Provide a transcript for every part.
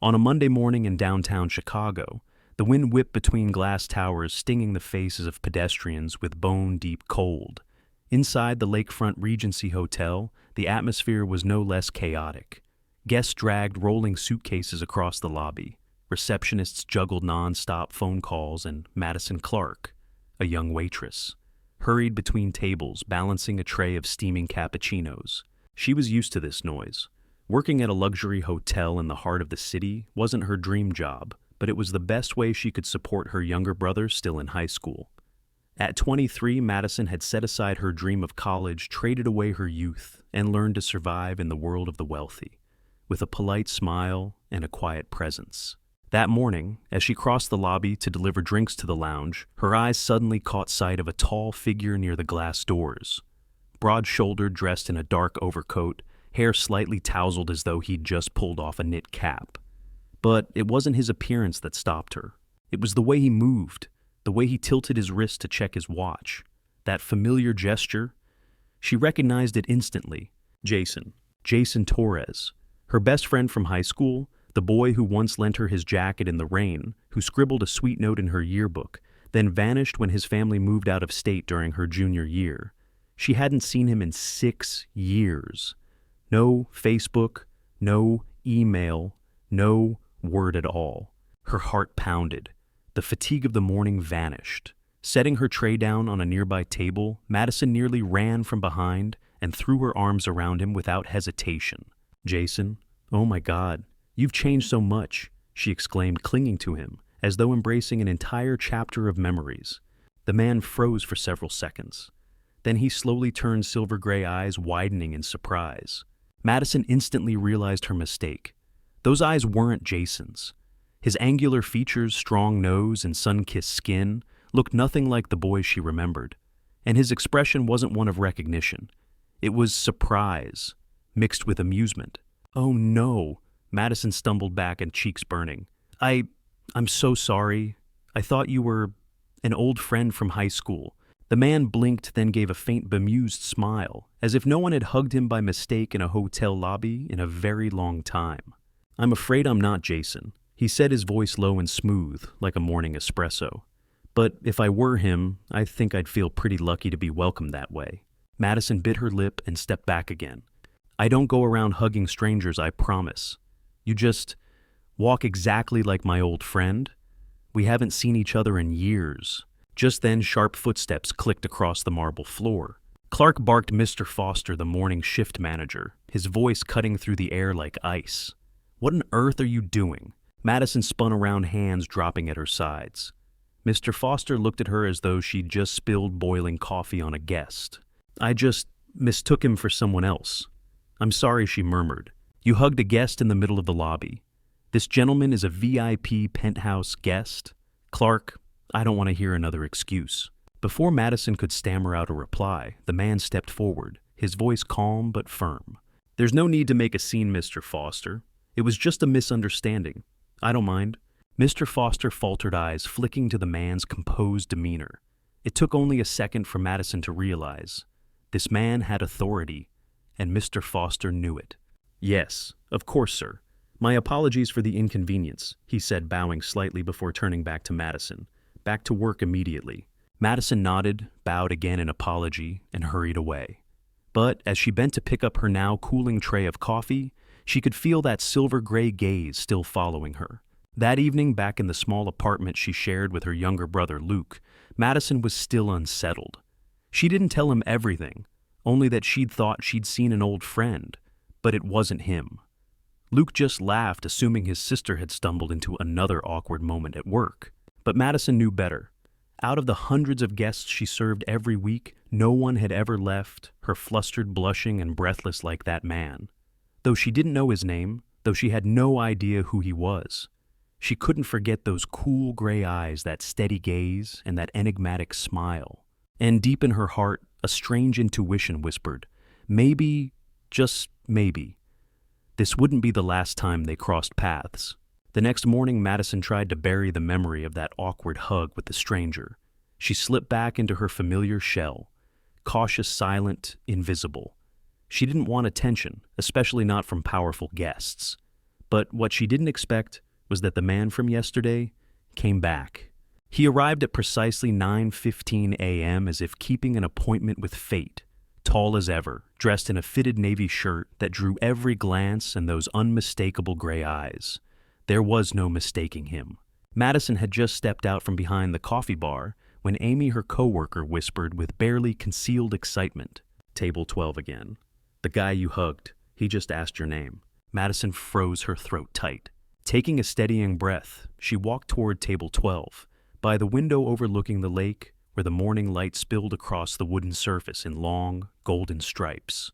On a Monday morning in downtown Chicago, the wind whipped between glass towers, stinging the faces of pedestrians with bone-deep cold. Inside the lakefront Regency Hotel, the atmosphere was no less chaotic. Guests dragged rolling suitcases across the lobby. Receptionists juggled non-stop phone calls, and Madison Clark, a young waitress, hurried between tables, balancing a tray of steaming cappuccinos. She was used to this noise. Working at a luxury hotel in the heart of the city wasn't her dream job, but it was the best way she could support her younger brother still in high school. At 23, Madison had set aside her dream of college, traded away her youth, and learned to survive in the world of the wealthy, with a polite smile and a quiet presence. That morning, as she crossed the lobby to deliver drinks to the lounge, her eyes suddenly caught sight of a tall figure near the glass doors. Broad-shouldered, dressed in a dark overcoat, hair slightly tousled as though he'd just pulled off a knit cap. But it wasn't his appearance that stopped her. It was the way he moved, the way he tilted his wrist to check his watch. That familiar gesture. She recognized it instantly. Jason Torres. Her best friend from high school, the boy who once lent her his jacket in the rain, who scribbled a sweet note in her yearbook, then vanished when his family moved out of state during her junior year. She hadn't seen him in 6 years. No Facebook, no email, no word at all. Her heart pounded. The fatigue of the morning vanished. Setting her tray down on a nearby table, Madison nearly ran from behind and threw her arms around him without hesitation. "Jason, oh my God, you've changed so much," she exclaimed, clinging to him, as though embracing an entire chapter of memories. The man froze for several seconds. Then he slowly turned silver gray eyes, widening in surprise. Madison instantly realized her mistake. Those eyes weren't Jason's. His angular features, strong nose, and sun-kissed skin looked nothing like the boy she remembered. And his expression wasn't one of recognition. It was surprise, mixed with amusement. "Oh no," Madison stumbled back and cheeks burning. I'm so sorry. I thought you were an old friend from high school." The man blinked, then gave a faint bemused smile, as if no one had hugged him by mistake in a hotel lobby in a very long time. "I'm afraid I'm not Jason," he said, his voice low and smooth, like a morning espresso. "But if I were him, I think I'd feel pretty lucky to be welcomed that way." Madison bit her lip and stepped back again. "I don't go around hugging strangers, I promise. You just walk exactly like my old friend. We haven't seen each other in years." Just then, sharp footsteps clicked across the marble floor. Clark barked Mr. Foster, the morning shift manager, his voice cutting through the air like ice. "What on earth are you doing?" Madison spun around, hands dropping at her sides. Mr. Foster looked at her as though she'd just spilled boiling coffee on a guest. "I just mistook him for someone else. I'm sorry," she murmured. "You hugged a guest in the middle of the lobby. This gentleman is a VIP penthouse guest. Clark, I don't want to hear another excuse." Before Madison could stammer out a reply, the man stepped forward, his voice calm but firm. "There's no need to make a scene, Mr. Foster. It was just a misunderstanding. I don't mind." Mr. Foster faltered, eyes flicking to the man's composed demeanor. It took only a second for Madison to realize. This man had authority, and Mr. Foster knew it. "Yes, of course, sir. My apologies for the inconvenience," he said, bowing slightly before turning back to Madison. "Back to work immediately." Madison nodded, bowed again in apology, and hurried away. But as she bent to pick up her now cooling tray of coffee, she could feel that silver-gray gaze still following her. That evening, back in the small apartment she shared with her younger brother Luke, Madison was still unsettled. She didn't tell him everything, only that she'd thought she'd seen an old friend, but it wasn't him. Luke just laughed, assuming his sister had stumbled into another awkward moment at work. But Madison knew better. Out of the hundreds of guests she served every week, no one had ever left her flustered, blushing, and breathless like that man. Though she didn't know his name, though she had no idea who he was, she couldn't forget those cool gray eyes, that steady gaze, and that enigmatic smile. And deep in her heart, a strange intuition whispered, maybe, just maybe, this wouldn't be the last time they crossed paths. The next morning, Madison tried to bury the memory of that awkward hug with the stranger. She slipped back into her familiar shell, cautious, silent, invisible. She didn't want attention, especially not from powerful guests. But what she didn't expect was that the man from yesterday came back. He arrived at precisely 9:15 a.m. as if keeping an appointment with fate, tall as ever, dressed in a fitted navy shirt that drew every glance and those unmistakable gray eyes. There was no mistaking him. Madison had just stepped out from behind the coffee bar when Amy, her coworker, whispered with barely concealed excitement, "Table 12 again. The guy you hugged, he just asked your name." Madison froze her throat tight. Taking a steadying breath, she walked toward table 12, by the window overlooking the lake where the morning light spilled across the wooden surface in long, golden stripes.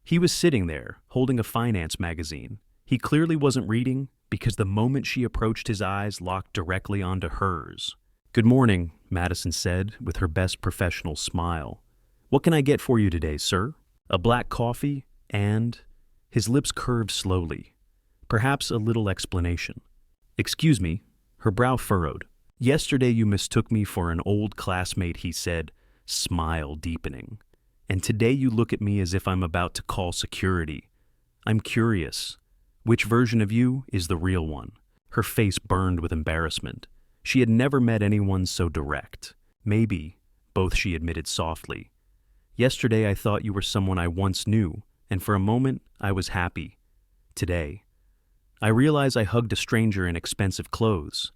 He was sitting there, holding a finance magazine. He clearly wasn't reading, because the moment she approached, his eyes locked directly onto hers. "Good morning," Madison said, with her best professional smile. "What can I get for you today, sir?" "A black coffee and—" His lips curved slowly. Perhaps a little explanation. "Excuse me." Her brow furrowed. "Yesterday you mistook me for an old classmate," he said, smile deepening. "And today you look at me as if I'm about to call security. I'm curious. Which version of you is the real one?" Her face burned with embarrassment. She had never met anyone so direct. "Maybe," both she admitted softly. "Yesterday I thought you were someone I once knew, and for a moment I was happy. Today, I realize I hugged a stranger in expensive clothes,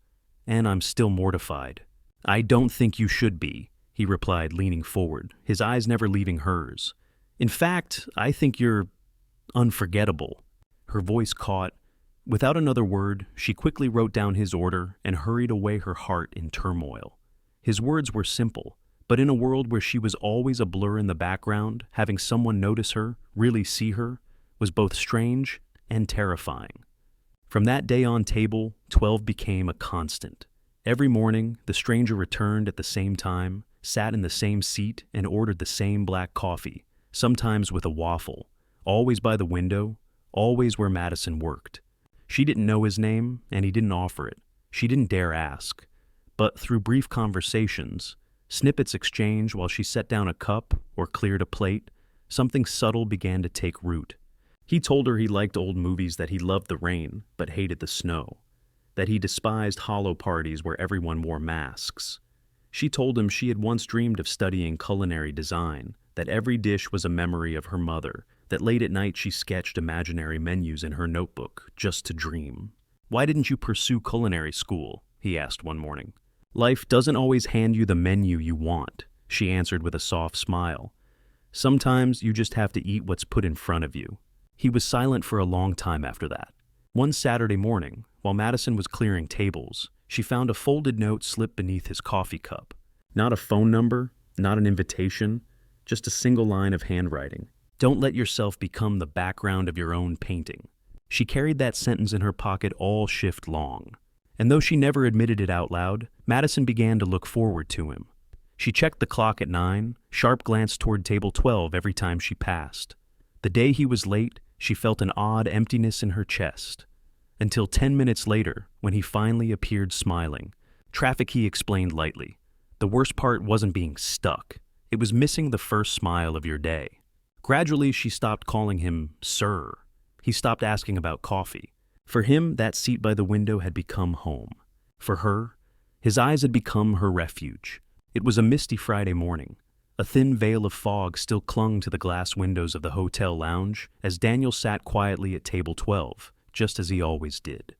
and I'm still mortified." "I don't think you should be," he replied, leaning forward, his eyes never leaving hers. "In fact, I think you're unforgettable." Her voice caught. Without another word, she quickly wrote down his order and hurried away, her heart in turmoil. His words were simple, but in a world where she was always a blur in the background, having someone notice her, really see her, was both strange and terrifying. From that day on, table 12 became a constant. Every morning, the stranger returned at the same time, sat in the same seat, and ordered the same black coffee, sometimes with a waffle, always by the window, always where Madison worked. She didn't know his name, and he didn't offer it. She didn't dare ask. But through brief conversations, snippets exchanged while she set down a cup or cleared a plate, something subtle began to take root. He told her he liked old movies, that he loved the rain but hated the snow, that he despised hollow parties where everyone wore masks. She told him she had once dreamed of studying culinary design, that every dish was a memory of her mother, that late at night she sketched imaginary menus in her notebook just to dream. "Why didn't you pursue culinary school?" he asked one morning. "Life doesn't always hand you the menu you want," she answered with a soft smile. "Sometimes you just have to eat what's put in front of you." He was silent for a long time after that. One Saturday morning, while Madison was clearing tables, she found a folded note slipped beneath his coffee cup. Not a phone number, not an invitation, just a single line of handwriting. "Don't let yourself become the background of your own painting." She carried that sentence in her pocket all shift long. And though she never admitted it out loud, Madison began to look forward to him. She checked the clock at 9, sharp glanced toward table 12 every time she passed. The day he was late, she felt an odd emptiness in her chest. Until 10 minutes later, when he finally appeared smiling. "Traffic," he explained lightly. "The worst part wasn't being stuck. It was missing the first smile of your day." Gradually, she stopped calling him sir. He stopped asking about coffee. For him, that seat by the window had become home. For her, his eyes had become her refuge. It was a misty Friday morning. A thin veil of fog still clung to the glass windows of the hotel lounge as Daniel sat quietly at table 12, just as he always did.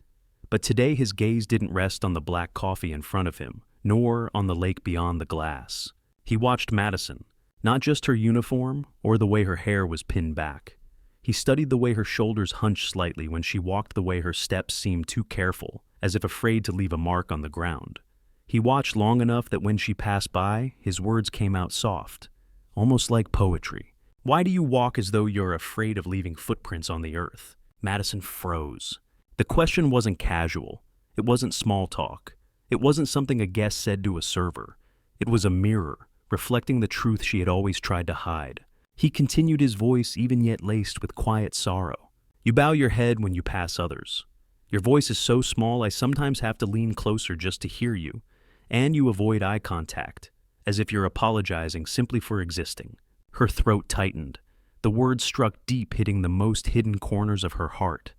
But today his gaze didn't rest on the black coffee in front of him, nor on the lake beyond the glass. He watched Madison, not just her uniform or the way her hair was pinned back. He studied the way her shoulders hunched slightly when she walked, the way her steps seemed too careful, as if afraid to leave a mark on the ground. He watched long enough that when she passed by, his words came out soft, almost like poetry. "Why do you walk as though you're afraid of leaving footprints on the earth?" Madison froze. The question wasn't casual. It wasn't small talk. It wasn't something a guest said to a server. It was a mirror, reflecting the truth she had always tried to hide. He continued, his voice even yet laced with quiet sorrow. "You bow your head when you pass others. Your voice is so small I sometimes have to lean closer just to hear you. And you avoid eye contact, as if you're apologizing simply for existing." Her throat tightened. The words struck deep, hitting the most hidden corners of her heart.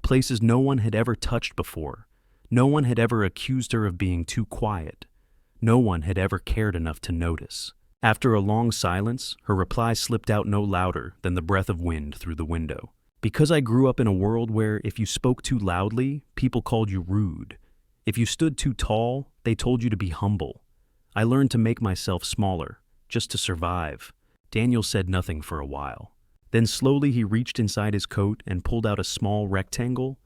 places no one had ever touched before. No one had ever accused her of being too quiet. No one had ever cared enough to notice. After a long silence, her reply slipped out no louder than the breath of wind through the window. Because I grew up in a world where if you spoke too loudly, people called you rude. If you stood too tall, they told you to be humble. I learned to make myself smaller, just to survive. Daniel said nothing for a while. Then slowly he reached inside his coat and pulled out a small rectangle,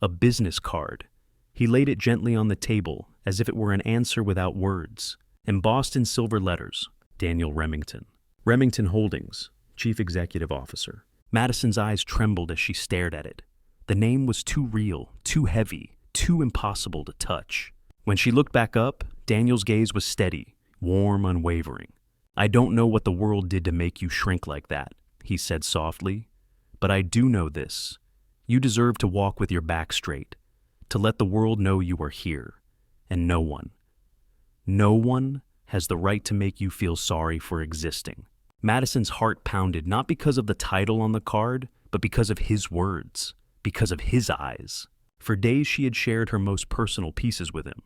a business card. He laid it gently on the table, as if it were an answer without words. Embossed in silver letters, Daniel Remington. Remington Holdings, Chief Executive Officer. Madison's eyes trembled as she stared at it. The name was too real, too heavy, too impossible to touch. When she looked back up, Daniel's gaze was steady, warm, unwavering. "I don't know what the world did to make you shrink like that," he said softly, "but I do know this. You deserve to walk with your back straight, to let the world know you are here, and no one has the right to make you feel sorry for existing." Madison's heart pounded not because of the title on the card, but because of his words, because of his eyes. For days she had shared her most personal pieces with him,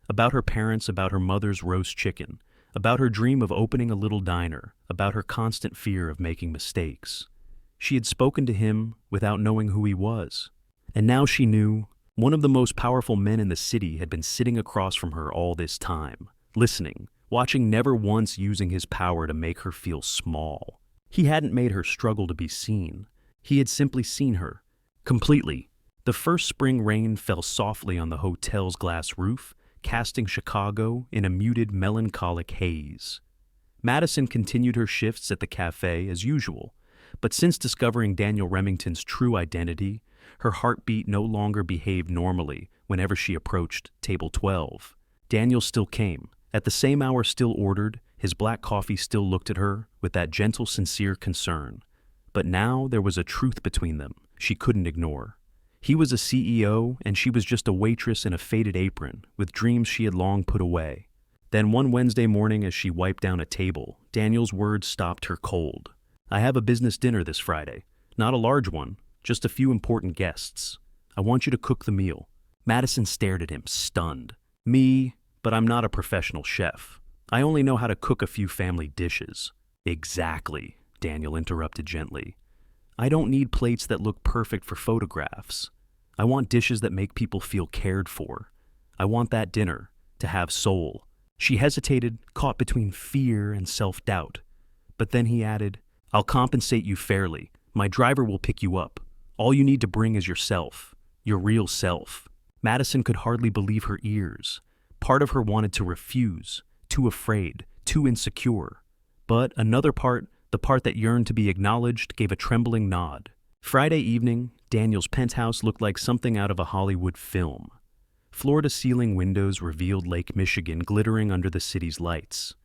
about her parents, about her mother's roast chicken, about her dream of opening a little diner, about her constant fear of making mistakes. She had spoken to him without knowing who he was. And now she knew one of the most powerful men in the city had been sitting across from her all this time, listening, watching, never once using his power to make her feel small. He hadn't made her struggle to be seen. He had simply seen her, completely. The first spring rain fell softly on the hotel's glass roof, casting Chicago in a muted, melancholic haze. Madison continued her shifts at the cafe as usual, but since discovering Daniel Remington's true identity, her heartbeat no longer behaved normally whenever she approached table 12. Daniel still came. At the same hour, still ordered, his black coffee still looked at her with that gentle, sincere concern. But now there was a truth between them she couldn't ignore. He was a CEO, and she was just a waitress in a faded apron, with dreams she had long put away. Then one Wednesday morning, as she wiped down a table, Daniel's words stopped her cold. "I have a business dinner this Friday. Not a large one, just a few important guests. I want you to cook the meal." Madison stared at him, stunned. "Me, but I'm not a professional chef. I only know how to cook a few family dishes." "Exactly," Daniel interrupted gently. "I don't need plates that look perfect for photographs. I want dishes that make people feel cared for. I want that dinner to have soul." She hesitated, caught between fear and self-doubt. But then he added, "I'll compensate you fairly. My driver will pick you up. All you need to bring is yourself, your real self." Madison could hardly believe her ears. Part of her wanted to refuse, too afraid, too insecure. But another part, the part that yearned to be acknowledged, gave a trembling nod. Friday evening, Daniel's penthouse looked like something out of a Hollywood film. Floor-to-ceiling windows revealed Lake Michigan glittering under the city's lights.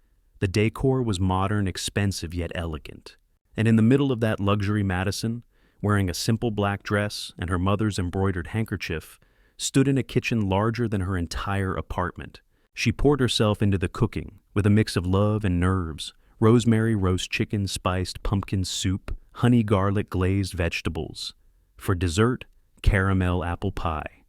The decor was modern, expensive, yet elegant. And in the middle of that luxury, Madison, wearing a simple black dress and her mother's embroidered handkerchief, stood in a kitchen larger than her entire apartment. She poured herself into the cooking with a mix of love and nerves: rosemary roast chicken, spiced pumpkin soup, honey garlic glazed vegetables. For dessert, caramel apple pie.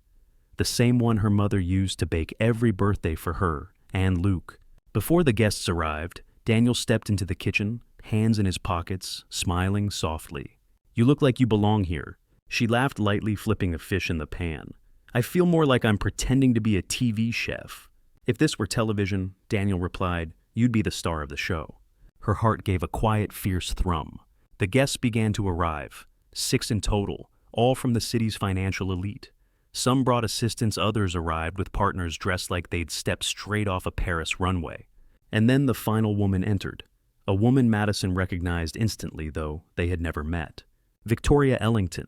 The same one her mother used to bake every birthday for her and Luke. Before the guests arrived, Daniel stepped into the kitchen, hands in his pockets, smiling softly. "You look like you belong here." She laughed lightly, flipping the fish in the pan. "I feel more like I'm pretending to be a TV chef." "If this were television," Daniel replied, "you'd be the star of the show." Her heart gave a quiet, fierce thrum. The guests began to arrive, 6 in total, all from the city's financial elite. Some brought assistants, others arrived with partners dressed like they'd stepped straight off a Paris runway. And then the final woman entered, a woman Madison recognized instantly, though they had never met. Victoria Ellington.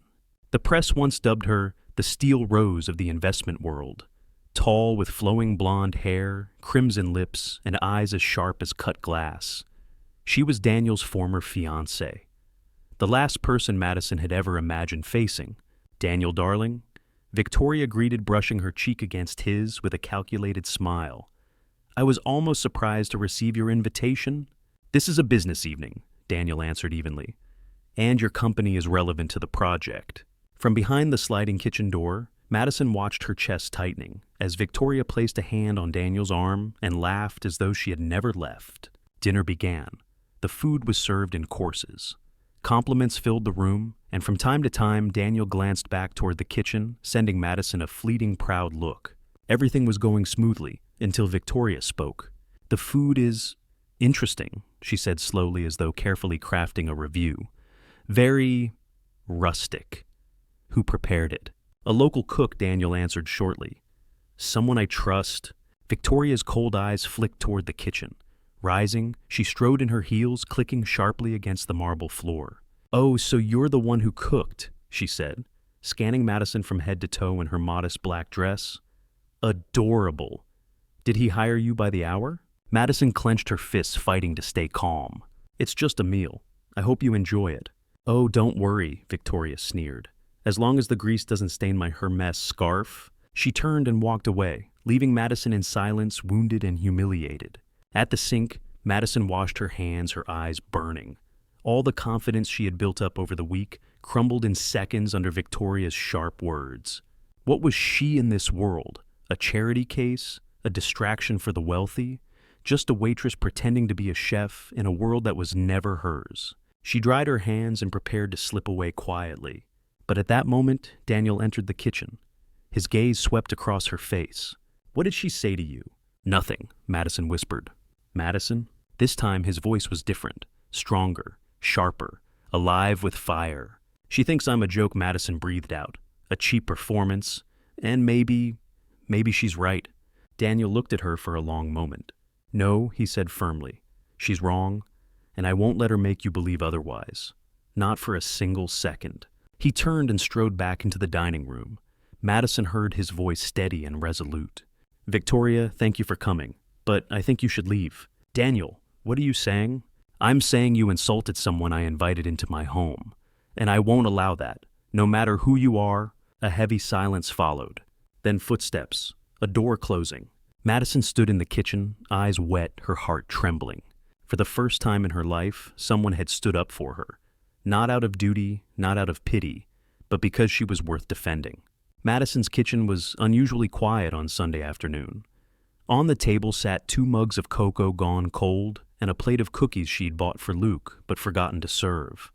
The press once dubbed her the steel rose of the investment world. Tall, with flowing blonde hair, crimson lips, and eyes as sharp as cut glass. She was Daniel's former fiancé. The last person Madison had ever imagined facing. "Daniel, darling?" Victoria greeted, brushing her cheek against his with a calculated smile. "I was almost surprised to receive your invitation." "This is a business evening," Daniel answered evenly. "And your company is relevant to the project." From behind the sliding kitchen door, Madison watched her chest tightening as Victoria placed a hand on Daniel's arm and laughed as though she had never left. Dinner began. The food was served in courses. Compliments filled the room, and from time to time Daniel glanced back toward the kitchen, sending Madison a fleeting proud look. Everything was going smoothly until Victoria spoke. "The food is interesting," she said slowly as though carefully crafting a review. "Very rustic." "Who prepared it?" "A local cook," Daniel answered shortly. "Someone I trust." Victoria's cold eyes flicked toward the kitchen. Rising, she strode in her heels, clicking sharply against the marble floor. "Oh, so you're the one who cooked," she said, scanning Madison from head to toe in her modest black dress. "Adorable. Did he hire you by the hour?" Madison clenched her fists, fighting to stay calm. "It's just a meal. I hope you enjoy it." "Oh, don't worry," Victoria sneered. "As long as the grease doesn't stain my Hermes scarf." She turned and walked away, leaving Madison in silence, wounded and humiliated. At the sink, Madison washed her hands, her eyes burning. All the confidence she had built up over the week crumbled in seconds under Victoria's sharp words. What was she in this world? A charity case? A distraction for the wealthy? Just a waitress pretending to be a chef in a world that was never hers. She dried her hands and prepared to slip away quietly. But at that moment, Daniel entered the kitchen. His gaze swept across her face. "What did she say to you?" "Nothing," Madison whispered. "Madison?" This time his voice was different, stronger, sharper, alive with fire. "She thinks I'm a joke," Madison breathed out. "A cheap performance, and maybe she's right." Daniel looked at her for a long moment. "No," he said firmly. "She's wrong, and I won't let her make you believe otherwise. Not for a single second." He turned and strode back into the dining room. Madison heard his voice steady and resolute. "Victoria, thank you for coming, but I think you should leave." "Daniel, what are you saying?" "I'm saying you insulted someone I invited into my home, and I won't allow that, no matter who you are." A heavy silence followed. Then footsteps, a door closing. Madison stood in the kitchen, eyes wet, her heart trembling. For the first time in her life, someone had stood up for her. Not out of duty, not out of pity, but because she was worth defending. Madison's kitchen was unusually quiet on Sunday afternoon. On the table sat 2 mugs of cocoa gone cold and a plate of cookies she'd bought for Luke but forgotten to serve.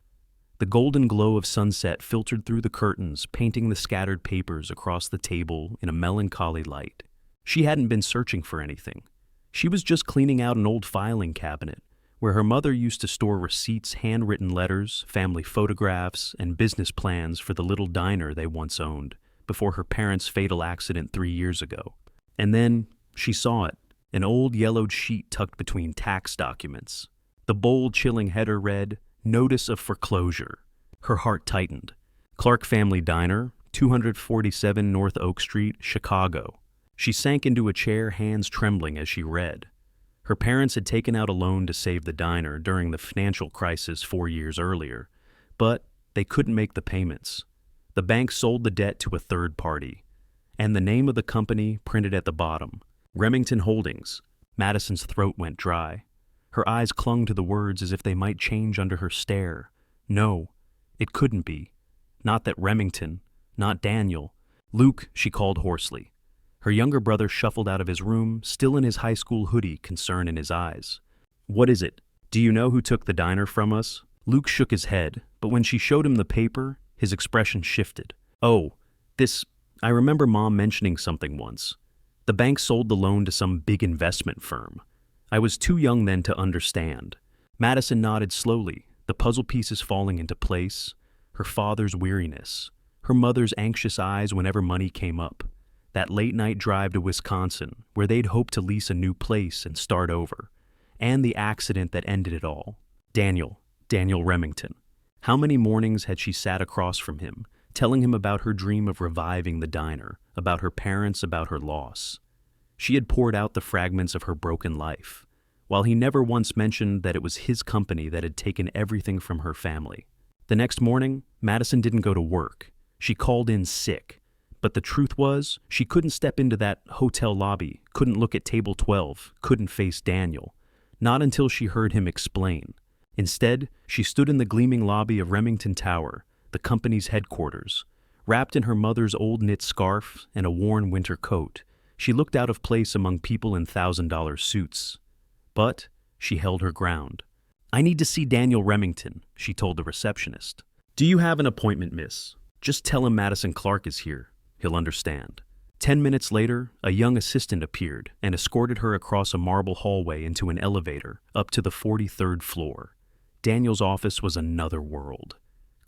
The golden glow of sunset filtered through the curtains, painting the scattered papers across the table in a melancholy light. She hadn't been searching for anything. She was just cleaning out an old filing cabinet where her mother used to store receipts, handwritten letters, family photographs, and business plans for the little diner they once owned before her parents' fatal accident 3 years ago. And then she saw it, an old yellowed sheet tucked between tax documents. The bold, chilling header read, "Notice of Foreclosure." Her heart tightened. Clark Family Diner, 247 North Oak Street, Chicago. She sank into a chair, hands trembling as she read. Her parents had taken out a loan to save the diner during the financial crisis 4 years earlier, but they couldn't make the payments. The bank sold the debt to a third party, and the name of the company printed at the bottom, Remington Holdings. Madison's throat went dry. Her eyes clung to the words as if they might change under her stare. No, it couldn't be. Not that Remington, not Daniel. "Luke," she called hoarsely. Her younger brother shuffled out of his room, still in his high school hoodie, concern in his eyes. "What is it? Do you know who took the diner from us?" Luke shook his head, but when she showed him the paper, his expression shifted. "Oh, I remember Mom mentioning something once. The bank sold the loan to some big investment firm. I was too young then to understand." Madison nodded slowly, the puzzle pieces falling into place. Her father's weariness, her mother's anxious eyes whenever money came up, that late-night drive to Wisconsin where they'd hoped to lease a new place and start over, and the accident that ended it all. Daniel Remington. How many mornings had she sat across from him, telling him about her dream of reviving the diner, about her parents, about her loss. She had poured out the fragments of her broken life, while he never once mentioned that it was his company that had taken everything from her family. The next morning, Madison didn't go to work. She called in sick. But the truth was, she couldn't step into that hotel lobby, couldn't look at table 12, couldn't face Daniel. Not until she heard him explain. Instead, she stood in the gleaming lobby of Remington Tower, the company's headquarters, Wrapped in her mother's old knit scarf and a worn winter coat, she looked out of place among people in $1,000 suits. But she held her ground. "I need to see Daniel Remington," she told the receptionist. "Do you have an appointment, miss? Just tell him Madison Clark is here. He'll understand." 10 minutes later, a young assistant appeared and escorted her across a marble hallway into an elevator up to the 43rd floor. Daniel's office was another world.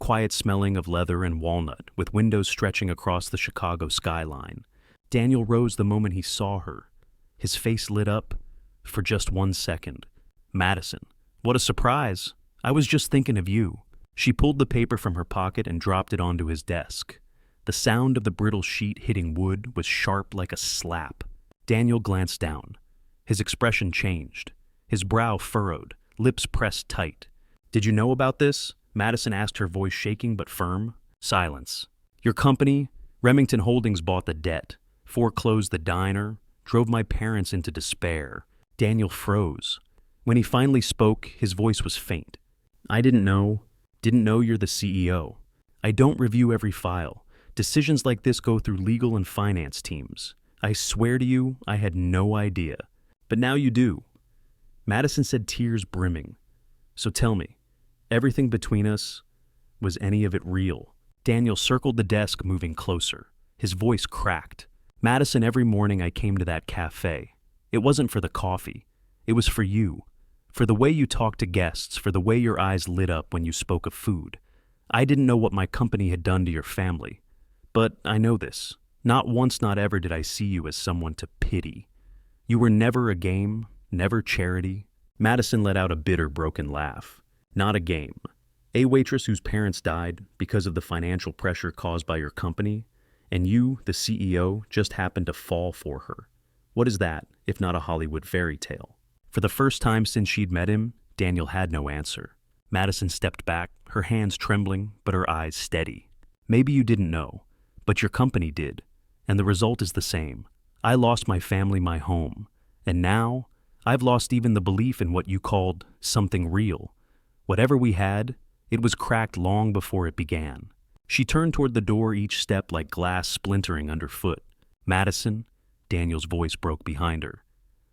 Quiet smelling of leather and walnut, with windows stretching across the Chicago skyline. Daniel rose the moment he saw her. His face lit up for just 1 second. "Madison, what a surprise. I was just thinking of you." She pulled the paper from her pocket and dropped it onto his desk. The sound of the brittle sheet hitting wood was sharp like a slap. Daniel glanced down. His expression changed. His brow furrowed, lips pressed tight. "Did you know about this?" Madison asked, her voice shaking but firm. Silence. "Your company, Remington Holdings, bought the debt, foreclosed the diner, drove my parents into despair." Daniel froze. When he finally spoke, his voice was faint. "I didn't know you're the CEO. I don't review every file. Decisions like this go through legal and finance teams. I swear to you, I had no idea. But now you do." Madison said, tears brimming. "So tell me, everything between us, was any of it real?" Daniel circled the desk, moving closer. His voice cracked. "Madison, every morning I came to that cafe. It wasn't for the coffee. It was for you. For the way you talked to guests, for the way your eyes lit up when you spoke of food. I didn't know what my company had done to your family. But I know this. Not once, not ever did I see you as someone to pity. You were never a game, never charity." Madison let out a bitter, broken laugh. "Not a game. A waitress whose parents died because of the financial pressure caused by your company, and you, the CEO, just happened to fall for her. What is that, if not a Hollywood fairy tale?" For the first time since she'd met him, Daniel had no answer. Madison stepped back, her hands trembling, but her eyes steady. "Maybe you didn't know, but your company did, and the result is the same. I lost my family, my home, and now I've lost even the belief in what you called something real. Whatever we had, it was cracked long before it began." She turned toward the door, each step like glass splintering underfoot. "Madison," Daniel's voice broke behind her,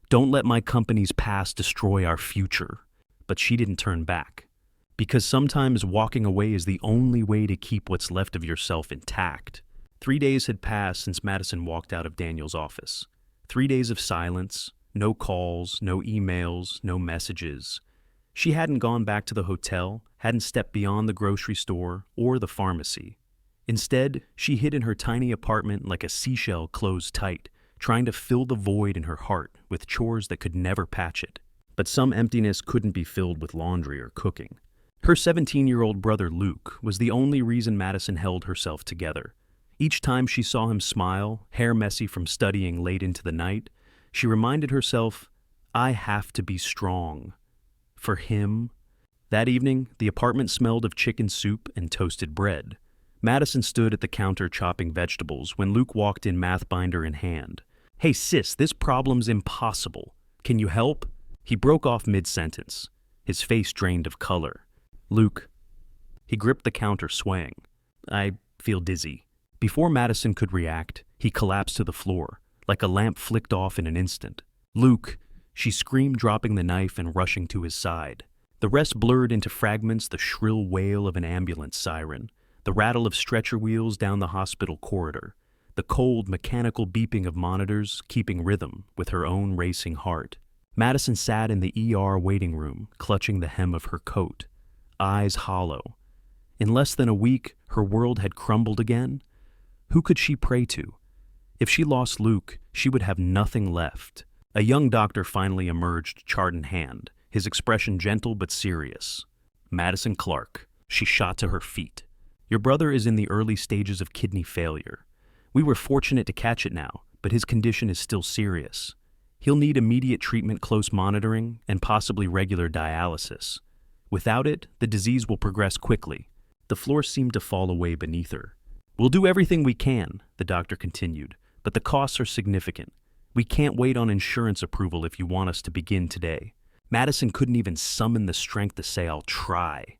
"don't let my company's past destroy our future." But she didn't turn back. Because sometimes walking away is the only way to keep what's left of yourself intact. 3 days had passed since Madison walked out of Daniel's office. 3 days of silence, no calls, no emails, no messages. She hadn't gone back to the hotel, hadn't stepped beyond the grocery store or the pharmacy. Instead, she hid in her tiny apartment like a seashell closed tight, trying to fill the void in her heart with chores that could never patch it. But some emptiness couldn't be filled with laundry or cooking. Her 17-year-old brother Luke was the only reason Madison held herself together. Each time she saw him smile, hair messy from studying late into the night, she reminded herself, "I have to be strong. For him." That evening, the apartment smelled of chicken soup and toasted bread. Madison stood at the counter chopping vegetables when Luke walked in, math binder in hand. "Hey sis, this problem's impossible. Can you help?" He broke off mid-sentence, his face drained of color. "Luke." He gripped the counter, swaying. "I feel dizzy." Before Madison could react, he collapsed to the floor, like a lamp flicked off in an instant. "Luke," she screamed, dropping the knife and rushing to his side. The rest blurred into fragments: the shrill wail of an ambulance siren, the rattle of stretcher wheels down the hospital corridor, the cold, mechanical beeping of monitors keeping rhythm with her own racing heart. Madison sat in the ER waiting room, clutching the hem of her coat, eyes hollow. In less than a week, her world had crumbled again. Who could she pray to? If she lost Luke, she would have nothing left. A young doctor finally emerged, chart in hand, his expression gentle but serious. "Madison Clark." She shot to her feet. "Your brother is in the early stages of kidney failure. We were fortunate to catch it now, but his condition is still serious. He'll need immediate treatment, close monitoring, and possibly regular dialysis. Without it, the disease will progress quickly." The floor seemed to fall away beneath her. "We'll do everything we can," the doctor continued, "but the costs are significant. We can't wait on insurance approval if you want us to begin today." Madison couldn't even summon the strength to say, "I'll try."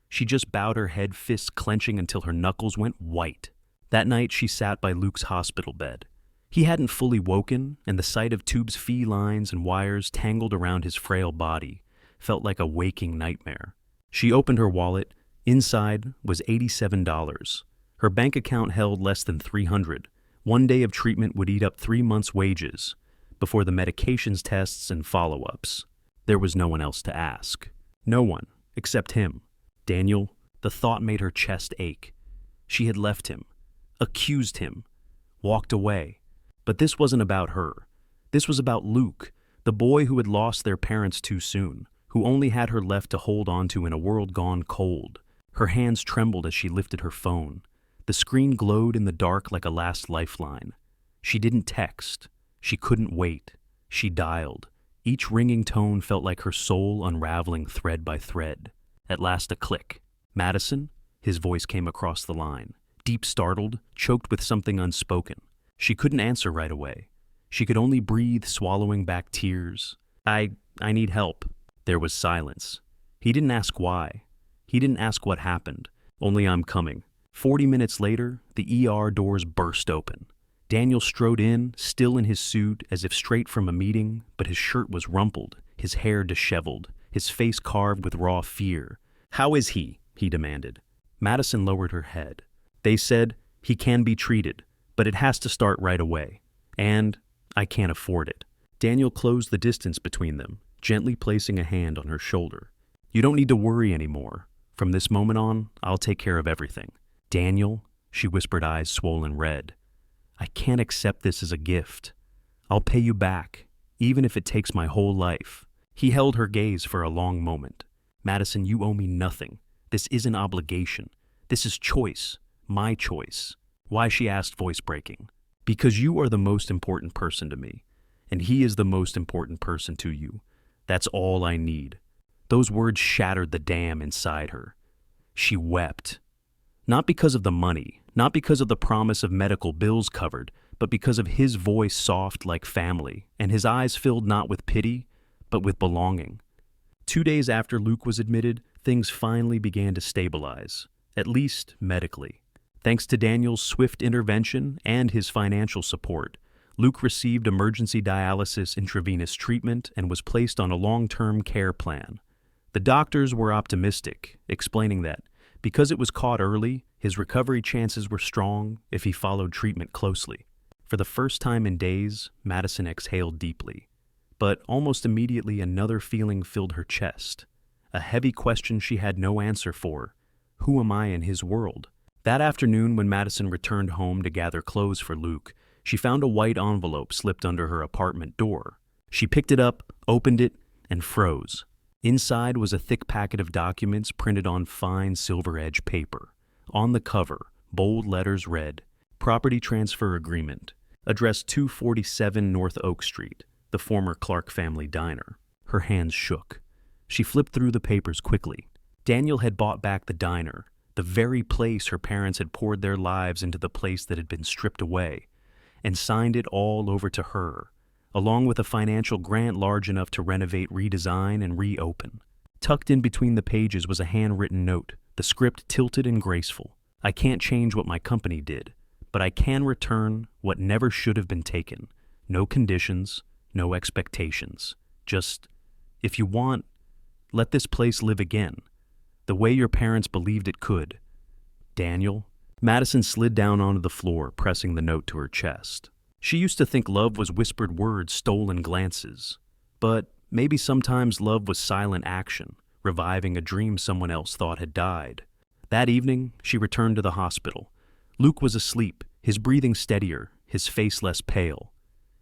She just bowed her head, fists clenching until her knuckles went white. That night she sat by Luke's hospital bed. He hadn't fully woken, and the sight of tubes, fee lines, and wires tangled around his frail body felt like a waking nightmare. She opened her wallet. Inside was $87. Her bank account held less than $300. One day of treatment would eat up 3 months' wages before the medications, tests, and follow-ups. There was no one else to ask. No one, except him. Daniel, the thought made her chest ache. She had left him, accused him, walked away. But this wasn't about her. This was about Luke, the boy who had lost their parents too soon, who only had her left to hold on to in a world gone cold. Her hands trembled as she lifted her phone. The screen glowed in the dark like a last lifeline. She didn't text. She couldn't wait. She dialed. Each ringing tone felt like her soul unraveling thread by thread. At last a click. "Madison?" His voice came across the line, deep startled, choked with something unspoken. She couldn't answer right away. She could only breathe, swallowing back tears. I need help." There was silence. He didn't ask why. He didn't ask what happened. Only, "I'm coming." 40 minutes later, the ER doors burst open. Daniel strode in, still in his suit, as if straight from a meeting, but his shirt was rumpled, his hair disheveled, his face carved with raw fear. "How is he?" he demanded. Madison lowered her head. "They said he can be treated, but it has to start right away. And I can't afford it." Daniel closed the distance between them, gently placing a hand on her shoulder. "You don't need to worry anymore. From this moment on, I'll take care of everything." "Daniel," she whispered, eyes swollen red, "I can't accept this as a gift. I'll pay you back, even if it takes my whole life." He held her gaze for a long moment. "Madison, you owe me nothing. This isn't obligation. This is choice. My choice." "Why?" she asked, voice breaking. "Because you are the most important person to me, and he is the most important person to you. That's all I need." Those words shattered the dam inside her. She wept. Not because of the money, not because of the promise of medical bills covered, but because of his voice soft like family, and his eyes filled not with pity, but with belonging. 2 days after Luke was admitted, things finally began to stabilize, at least medically. Thanks to Daniel's swift intervention and his financial support, Luke received emergency dialysis intravenous treatment and was placed on a long-term care plan. The doctors were optimistic, explaining that because it was caught early, his recovery chances were strong if he followed treatment closely. For the first time in days, Madison exhaled deeply. But almost immediately another feeling filled her chest. A heavy question she had no answer for. Who am I in his world? That afternoon, when Madison returned home to gather clothes for Luke, she found a white envelope slipped under her apartment door. She picked it up, opened it, and froze. Inside was a thick packet of documents printed on fine silver-edge paper. On the cover, bold letters read, "Property Transfer Agreement, address 247 North Oak Street, the former Clark family diner." Her hands shook. She flipped through the papers quickly. Daniel had bought back the diner, the very place her parents had poured their lives into, the place that had been stripped away, and signed it all over to her, along with a financial grant large enough to renovate, redesign, and reopen. Tucked in between the pages was a handwritten note, the script tilted and graceful. "I can't change what my company did, but I can return what never should have been taken. No conditions, no expectations. Just, if you want, let this place live again, the way your parents believed it could. Daniel." Madison slid down onto the floor, pressing the note to her chest. She used to think love was whispered words, stolen glances. But maybe sometimes love was silent action, reviving a dream someone else thought had died. That evening, she returned to the hospital. Luke was asleep, his breathing steadier, his face less pale.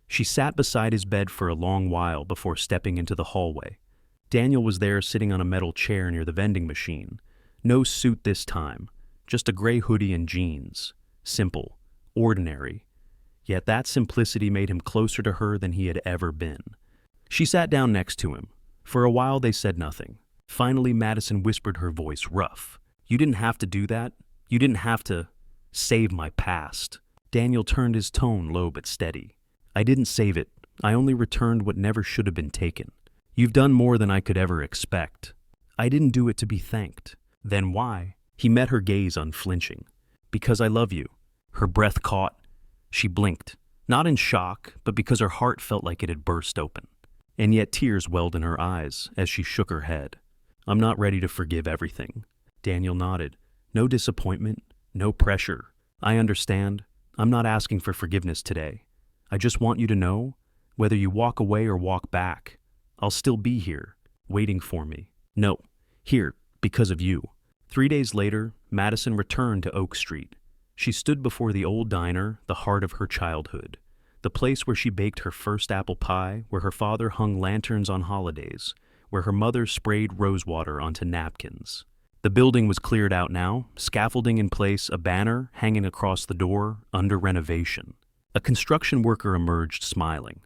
She sat beside his bed for a long while before stepping into the hallway. Daniel was there, sitting on a metal chair near the vending machine. No suit this time, just a gray hoodie and jeans. Simple, ordinary. Yet that simplicity made him closer to her than he had ever been. She sat down next to him. For a while they said nothing. Finally, Madison whispered, her voice rough. "You didn't have to do that. You didn't have to save my past." Daniel turned, his tone low but steady. "I didn't save it. I only returned what never should have been taken. You've done more than I could ever expect. I didn't do it to be thanked." "Then why?" He met her gaze unflinching. "Because I love you. Her breath caught. She blinked, not in shock, but because her heart felt like it had burst open. And yet tears welled in her eyes as she shook her head. "I'm not ready to forgive everything." Daniel nodded. "No disappointment, no pressure. I understand. I'm not asking for forgiveness today. I just want you to know, whether you walk away or walk back, I'll still be here, waiting for me. No, here, because of you." 3 days later, Madison returned to Oak Street. She stood before the old diner, the heart of her childhood, the place where she baked her first apple pie, where her father hung lanterns on holidays, where her mother sprayed rosewater onto napkins. The building was cleared out now, scaffolding in place, a banner hanging across the door, under renovation. A construction worker emerged smiling.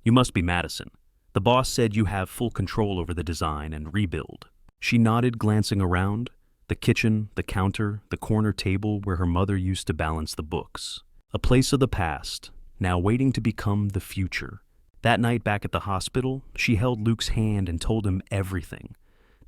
"You must be Madison. The boss said you have full control over the design and rebuild." She nodded, glancing around. The kitchen, the counter, the corner table where her mother used to balance the books. A place of the past, now waiting to become the future. That night back at the hospital, she held Luke's hand and told him everything.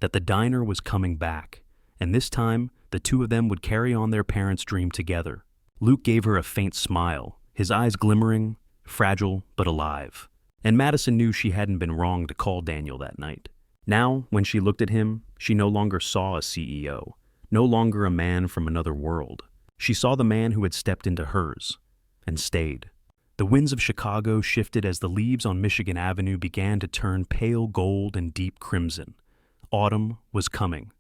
That the diner was coming back, and this time, the two of them would carry on their parents' dream together. Luke gave her a faint smile, his eyes glimmering, fragile but alive. And Madison knew she hadn't been wrong to call Daniel that night. Now, when she looked at him, she no longer saw a CEO, no longer a man from another world. She saw the man who had stepped into hers, and stayed. The winds of Chicago shifted as the leaves on Michigan Avenue began to turn pale gold and deep crimson. Autumn was coming.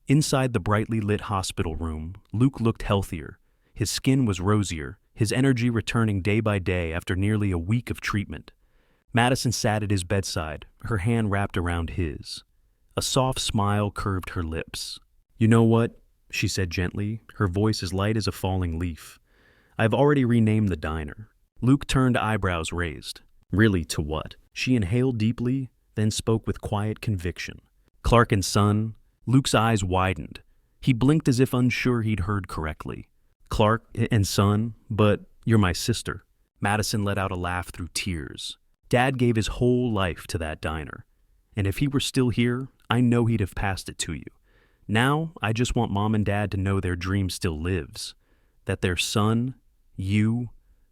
Inside the brightly lit hospital room, Luke looked healthier. His skin was rosier, his energy returning day by day after nearly a week of treatment. Madison sat at his bedside, her hand wrapped around his. A soft smile curved her lips. "You know what?" she said gently, her voice as light as a falling leaf. "I've already renamed the diner." Luke turned, eyebrows raised. "Really, to what?" She inhaled deeply, then spoke with quiet conviction. "Clark and Son." Luke's eyes widened. He blinked as if unsure he'd heard correctly. "Clark and Son, but you're my sister." Madison let out a laugh through tears. "Dad gave his whole life to that diner. And if he were still here, I know he'd have passed it to you. Now, I just want Mom and Dad to know their dream still lives. That their son, you,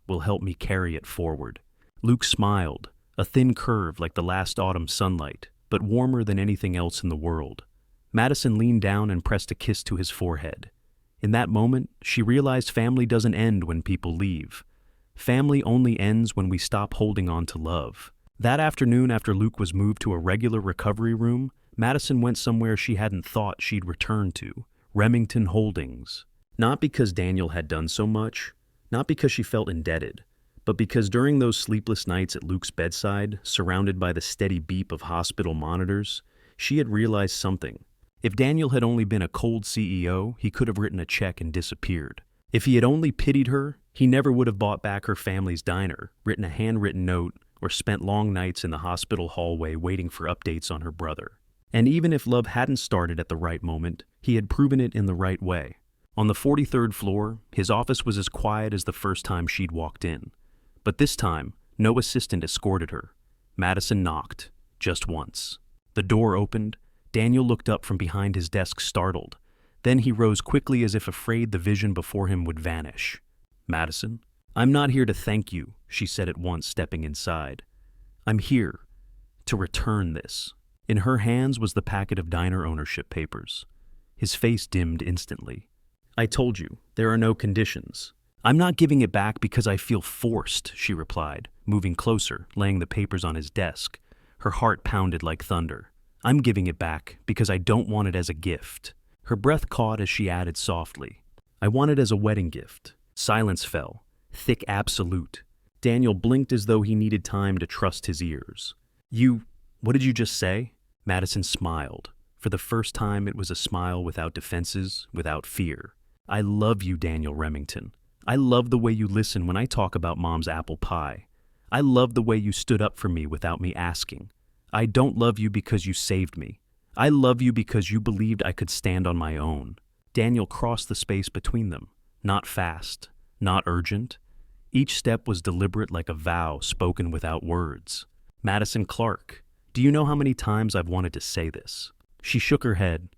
will help me carry it forward." Luke smiled, a thin curve like the last autumn sunlight, but warmer than anything else in the world. Madison leaned down and pressed a kiss to his forehead. In that moment, she realized family doesn't end when people leave. Family only ends when we stop holding on to love. That afternoon, after Luke was moved to a regular recovery room, Madison went somewhere she hadn't thought she'd return to, Remington Holdings. Not because Daniel had done so much, not because she felt indebted, but because during those sleepless nights at Luke's bedside, surrounded by the steady beep of hospital monitors, she had realized something. If Daniel had only been a cold CEO, he could have written a check and disappeared. If he had only pitied her, he never would have bought back her family's diner, written a handwritten note, or spent long nights in the hospital hallway waiting for updates on her brother. And even if love hadn't started at the right moment, he had proven it in the right way. On the 43rd floor, his office was as quiet as the first time she'd walked in. But this time, no assistant escorted her. Madison knocked, just once. The door opened. Daniel looked up from behind his desk, startled. Then he rose quickly as if afraid the vision before him would vanish. "Madison, I'm not here to thank you," she said at once, stepping inside. "I'm here to return this." In her hands was the packet of diner ownership papers. His face dimmed instantly. "I told you, there are no conditions." "I'm not giving it back because I feel forced," she replied, moving closer, laying the papers on his desk. Her heart pounded like thunder. "I'm giving it back because I don't want it as a gift." Her breath caught as she added softly, "I want it as a wedding gift." Silence fell, thick, absolute. Daniel blinked as though he needed time to trust his ears. What did you just say?" Madison smiled. For the first time, it was a smile without defenses, without fear. "I love you, Daniel Remington. I love the way you listen when I talk about Mom's apple pie. I love the way you stood up for me without me asking. I don't love you because you saved me. I love you because you believed I could stand on my own." Daniel crossed the space between them, not fast, not urgent. Each step was deliberate, like a vow spoken without words. "Madison Clark, do you know how many times I've wanted to say this?" She shook her head.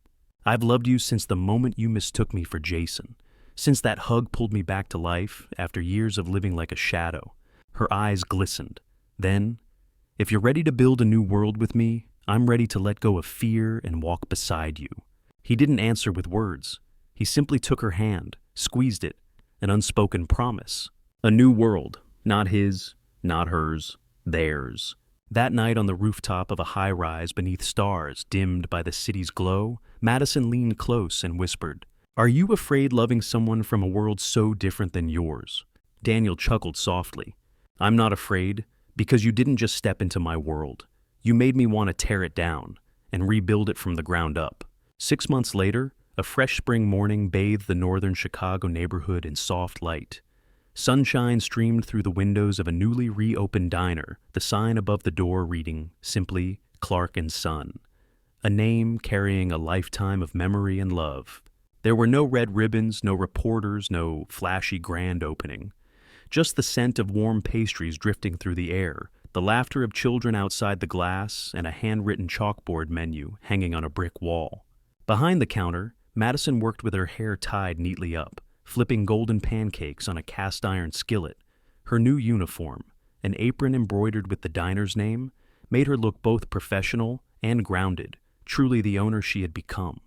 "I've loved you since the moment you mistook me for Jason. since that hug pulled me back to life after years of living like a shadow. Her eyes glistened. Then, if you're ready to build a new world with me, I'm ready to let go of fear and walk beside you. He didn't answer with words. He simply took her hand, squeezed it, an unspoken promise. A new world, not his, not hers, theirs. That night on the rooftop of a high-rise beneath stars dimmed by the city's glow, Madison leaned close and whispered, "Are you afraid loving someone from a world so different than yours?" Daniel chuckled softly. "I'm not afraid, because you didn't just step into my world. You made me want to tear it down and rebuild it from the ground up." 6 months later, a fresh spring morning bathed the northern Chicago neighborhood in soft light. Sunshine streamed through the windows of a newly reopened diner, the sign above the door reading simply Clark and Son, a name carrying a lifetime of memory and love. There were no red ribbons, no reporters, no flashy grand opening. Just the scent of warm pastries drifting through the air, the laughter of children outside the glass, and a handwritten chalkboard menu hanging on a brick wall. Behind the counter, Madison worked with her hair tied neatly up, flipping golden pancakes on a cast-iron skillet. Her new uniform, an apron embroidered with the diner's name, made her look both professional and grounded, truly the owner she had become.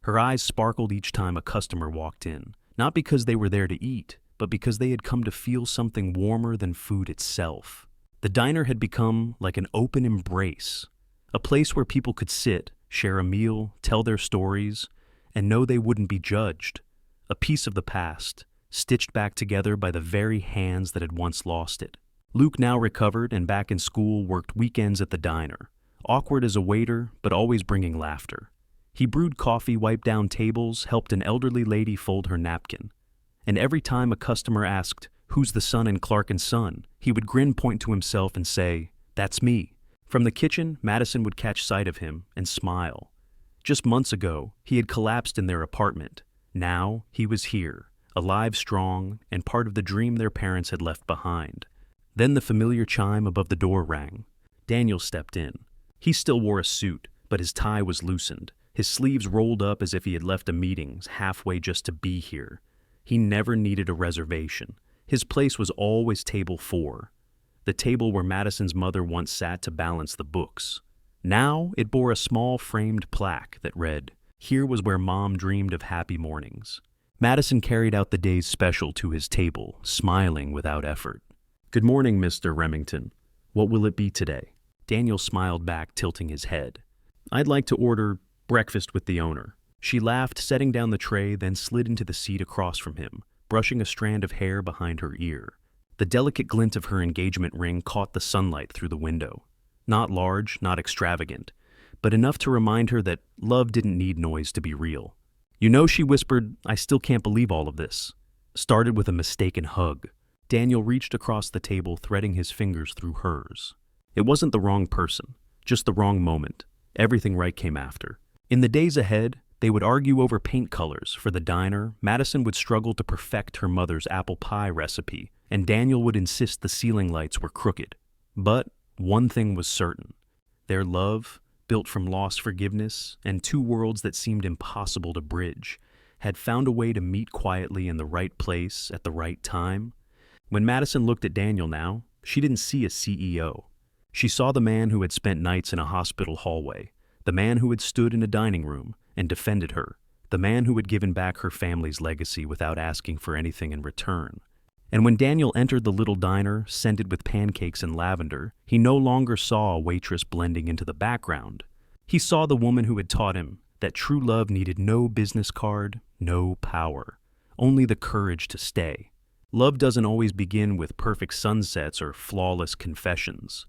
Her eyes sparkled each time a customer walked in, not because they were there to eat, but because they had come to feel something warmer than food itself. The diner had become like an open embrace, a place where people could sit, share a meal, tell their stories, and know they wouldn't be judged. A piece of the past, stitched back together by the very hands that had once lost it. Luke, now recovered and back in school, worked weekends at the diner, awkward as a waiter, but always bringing laughter. He brewed coffee, wiped down tables, helped an elderly lady fold her napkin. And every time a customer asked, "Who's the son in Clark and Son?" he would grin, point to himself, and say, "That's me." From the kitchen, Madison would catch sight of him and smile. Just months ago, he had collapsed in their apartment. Now, he was here, alive, strong, and part of the dream their parents had left behind. Then the familiar chime above the door rang. Daniel stepped in. He still wore a suit, but his tie was loosened, his sleeves rolled up as if he had left a meeting halfway just to be here. He never needed a reservation. His place was always table 4, the table where Madison's mother once sat to balance the books. Now it bore a small framed plaque that read, "Here was where Mom dreamed of happy mornings." Madison carried out the day's special to his table, smiling without effort. "Good morning, Mr. Remington. What will it be today?" Daniel smiled back, tilting his head. "I'd like to order breakfast with the owner." She laughed, setting down the tray, then slid into the seat across from him, brushing a strand of hair behind her ear. The delicate glint of her engagement ring caught the sunlight through the window. Not large, not extravagant, but enough to remind her that love didn't need noise to be real. "You know," she whispered, "I still can't believe all of this." Started with a mistaken hug. Daniel reached across the table, threading his fingers through hers. It wasn't the wrong person, just the wrong moment. Everything right came after. In the days ahead, they would argue over paint colors. For the diner, Madison would struggle to perfect her mother's apple pie recipe, and Daniel would insist the ceiling lights were crooked. But one thing was certain. Their love, built from lost forgiveness and two worlds that seemed impossible to bridge, had found a way to meet quietly in the right place at the right time. When Madison looked at Daniel now, she didn't see a CEO. She saw the man who had spent nights in a hospital hallway, the man who had stood in a dining room and defended her, the man who had given back her family's legacy without asking for anything in return. And when Daniel entered the little diner, scented with pancakes and lavender, he no longer saw a waitress blending into the background. He saw the woman who had taught him that true love needed no business card, no power, only the courage to stay. Love doesn't always begin with perfect sunsets or flawless confessions.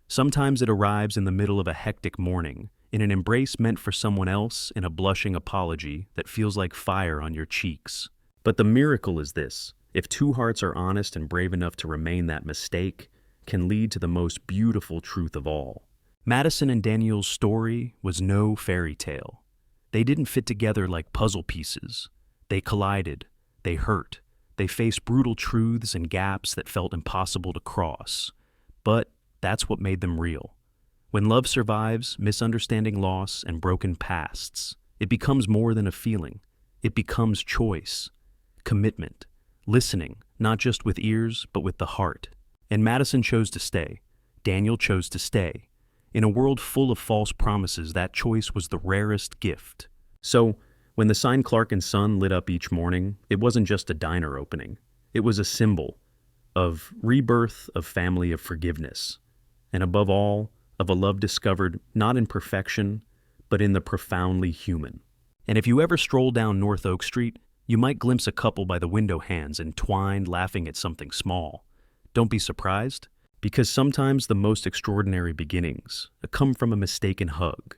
Sometimes it arrives in the middle of a hectic morning, in an embrace meant for someone else, in a blushing apology that feels like fire on your cheeks. But the miracle is this: if two hearts are honest and brave enough to remain, that mistake can lead to the most beautiful truth of all. Madison and Daniel's story was no fairy tale. They didn't fit together like puzzle pieces. They collided, they hurt, they faced brutal truths and gaps that felt impossible to cross. But that's what made them real. When love survives misunderstanding, loss, and broken pasts, it becomes more than a feeling. It becomes choice. commitment, listening, not just with ears, but with the heart. And Madison chose to stay. Daniel chose to stay. In a world full of false promises, that choice was the rarest gift. So, when the sign Clark and Son lit up each morning, it wasn't just a diner opening. It was a symbol of rebirth, of family, of forgiveness, and above all, of a love discovered not in perfection, but in the profoundly human. And if you ever stroll down North Oak Street, you might glimpse a couple by the window hands entwined laughing at something small. Don't be surprised, because sometimes the most extraordinary beginnings come from a mistaken hug,